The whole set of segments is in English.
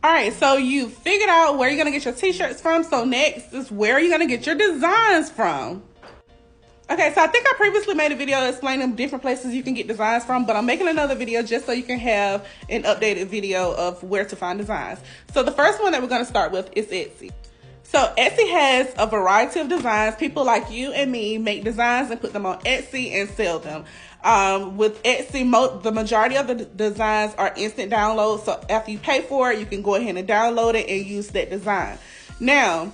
All right, so you figured out where you're going to get your t-shirts from. So next is where you're going to get your designs from. Okay, so I think I previously made a video explaining different places you can get designs from, but I'm making another video just so you can have an updated video of where to find designs. So the first one that we're going to start with is Etsy. So Etsy has a variety of designs. People like you and me make designs and put them on Etsy and sell them. With Etsy, the majority of the designs are instant downloads. So after you pay for it, you can go ahead and download it and use that design. Now,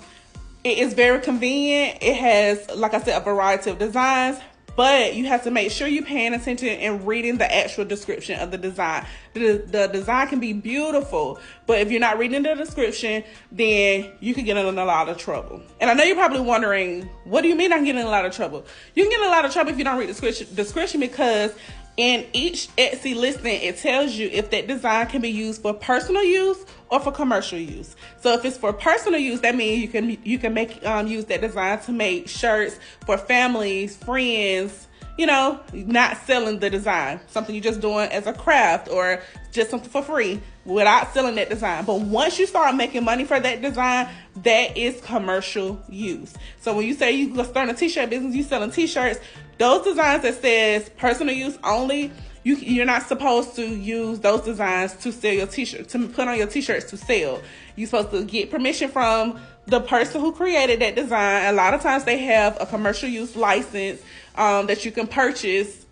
it is very convenient. It has, like I said, a variety of designs, but you have to make sure you're paying attention and reading the actual description of the design. The design can be beautiful, but if you're not reading the description, then you can get in a lot of trouble. And I know you're probably wondering, what do you mean I'm getting in a lot of trouble? You can get in a lot of trouble if you don't read the description, because in each Etsy listing, it tells you if that design can be used for personal use or for commercial use. So if it's for personal use, that means you can make use that design to make shirts for families, friends, you know, not selling the design, something you're just doing as a craft or just something for free without selling that design. But once you start making money for that design, that is commercial use. So when you say you go start a t-shirt business, you selling t-shirts, those designs that says personal use only, you're not supposed to use those designs to sell your t-shirt, to put on your t-shirts to sell. You're supposed to get permission from the person who created that design. A lot of times they have a commercial use license that you can purchase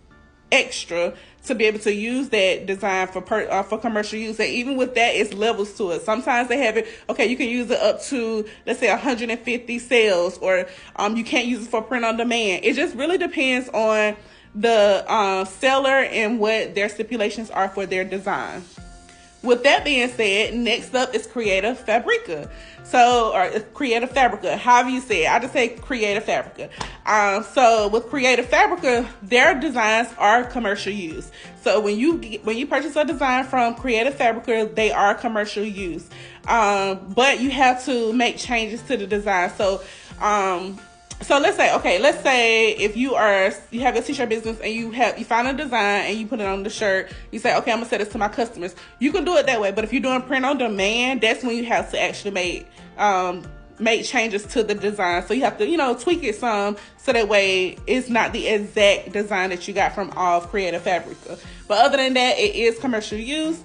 extra to be able to use that design for commercial use. And even with that, it's levels to it. Sometimes they have it, okay, you can use it up to, let's say, 150 sales, or you can't use it for print on demand. It just really depends on the seller and what their stipulations are for their design. With that being said, next up is Creative Fabrica. Or Creative Fabrica, however you say it. I just say Creative Fabrica. So with Creative Fabrica, their designs are commercial use. So when you purchase a design from Creative Fabrica, they are commercial use. But you have to make changes to the design. So let's say if you have a t-shirt business and you find a design and you put it on the shirt, you say, okay, I'm gonna sell this to my customers. You can do it that way, but if you're doing print on demand, that's when you have to actually make changes to the design. So you have to, tweak it some, so that way it's not the exact design that you got from all of Creative Fabrica. But other than that, it is commercial use.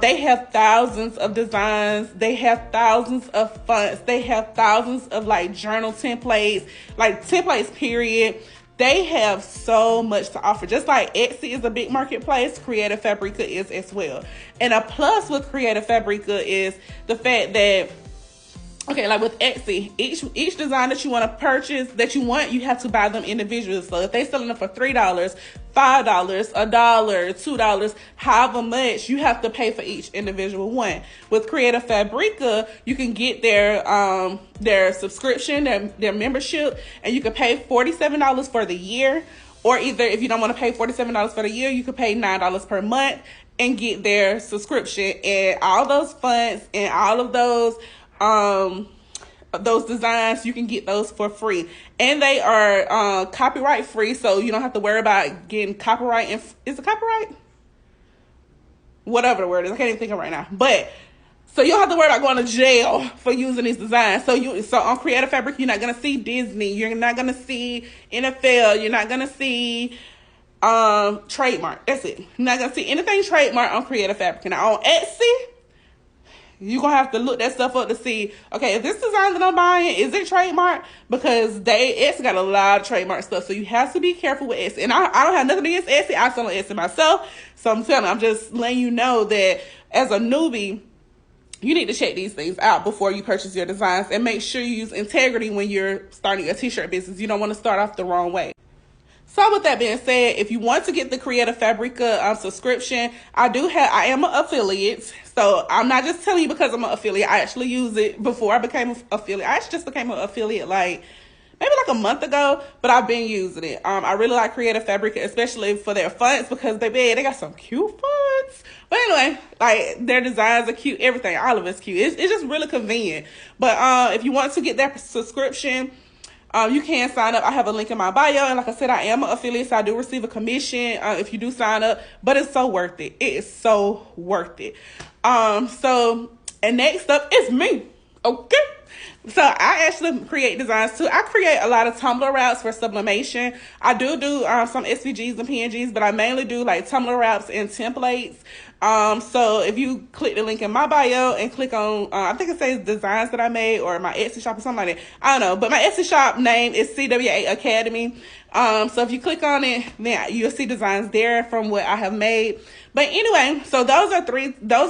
They have thousands of designs. They have thousands of fonts. They have thousands of journal templates, period. They have so much to offer. Just like Etsy is a big marketplace, Creative Fabrica is as well. And a plus with Creative Fabrica is the fact that, okay, like with Etsy, each design that you want to purchase, you have to buy them individually. So if they're selling them for $3, $5, $1, $2, however much, you have to pay for each individual one. With Creative Fabrica, you can get their subscription, their membership, and you can pay $47 for the year. Or either if you don't want to pay $47 for the year, you can pay $9 per month and get their subscription. And all those fonts and all of those designs, you can get those for free, and they are copyright free, so you don't have to worry about getting copyright. Is it copyright? Whatever the word is, I can't even think of it right now. But so you don't have to worry about going to jail for using these designs. So on Creative Fabric, you're not gonna see Disney, you're not gonna see NFL, you're not gonna see trademark. That's it. You're not gonna see anything trademark on Creative Fabric. Now on Etsy, you're going to have to look that stuff up to see, okay, if this design that I'm buying, is it trademark? Because Etsy got a lot of trademark stuff, so you have to be careful with Etsy. And I don't have nothing against Etsy. I sell on Etsy myself. So I'm just letting you know that as a newbie, you need to check these things out before you purchase your designs, and make sure you use integrity when you're starting a t-shirt business. You don't want to start off the wrong way. So with that being said, if you want to get the Creative Fabrica subscription, I am an affiliate. So I'm not just telling you because I'm an affiliate. I actually use it before I became an affiliate. I actually just became an affiliate maybe a month ago, but I've been using it. I really like Creative Fabrica, especially for their fonts, because they got some cute fonts. But anyway, their designs are cute, everything, all of it's cute. It's just really convenient. But if you want to get that subscription, you can sign up. I have a link in my bio, and like I said, I am an affiliate, so I do receive a commission if you do sign up, but it's so worth it. It is so worth it. So And next up is me. Okay. So I actually create designs too. I create a lot of Tumblr wraps for sublimation. I do some SVGs and PNGs, but I mainly do like Tumblr wraps and templates. So if you click the link in my bio and click on, I think it says designs that I made, or my Etsy shop or something like that. I don't know, but my Etsy shop name is CWA Academy. So if you click on it, then you'll see designs there from what I have made. But anyway, so those are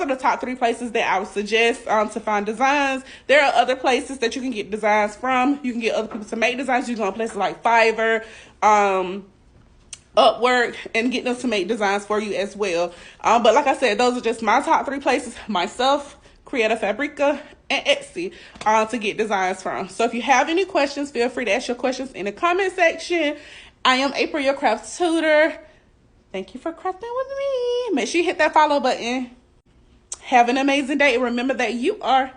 the top 3 places that I would suggest to find designs. There are other places that you can get designs from. You can get other people to make designs. You can go on places like Fiverr, Upwork, and get them to make designs for you as well. But like I said, those are just my top 3 places, myself, Creator Fabrica, and Etsy, to get designs from. So if you have any questions, feel free to ask your questions in the comment section. I am April, your craft tutor. Thank you for crafting with me. Make sure you hit that follow button. Have an amazing day. Remember that you are